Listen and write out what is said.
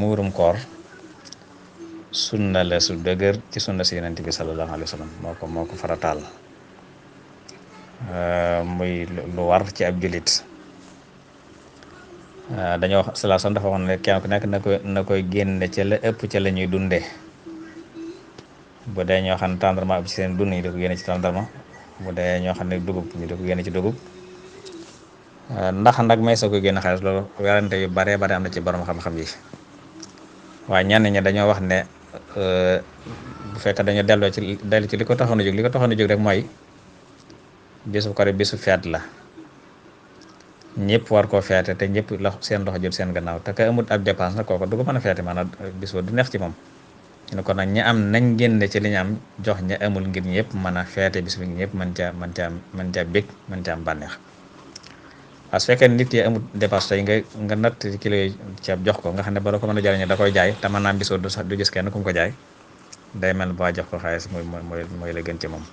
muurum koor sunna la su dëgër ci sunna si yonent bi sallallahu alayhi wa sallam moo ko farataal muy lu war ci ab jullit dañoo wax sallallahu alayhi wa sallam dafa wax ne kenn ku nekk na koy génne ca la ëpp ca la ñuy dundee bu dee ñoo xam ne tàndarma ëpp ci seen dund ñu di ko génne ci tàndarma bu dee ñoo xam ne dugub ñu di ko génne ci dugub ndax nag may soo ko génne xaalis loolu werante yu bare bare am na ci borom xam-xam yi waaye ñenn ñi dañoo wax ne bu fekkee dañoo dellu ci li ko taxoon a jóg rek mooy bisu kori bisu feet la ñëpp war koo feete te ñëpp seen loxo jot seen gannaaw te ka amut ab dépense nag kooku du ko mën a feete maanaam bis ba du neex ci moom ñu ne kon nag ñi am nañ génne ci li ñu am jox ña amul ngir ñëpp mën a feete bis bi ñëpp mën caa bég mën caa am bànneex parce que fekkee nit yi amul dépense tey nga natt kilo yi ceeb jox ko nga xam ne ba doo ko mën a jariñoo da koy jaay te mën naa am bisoo du gis kenn ku mu ko jaay day mel ba jox ko xaalis mooy la gën ci moom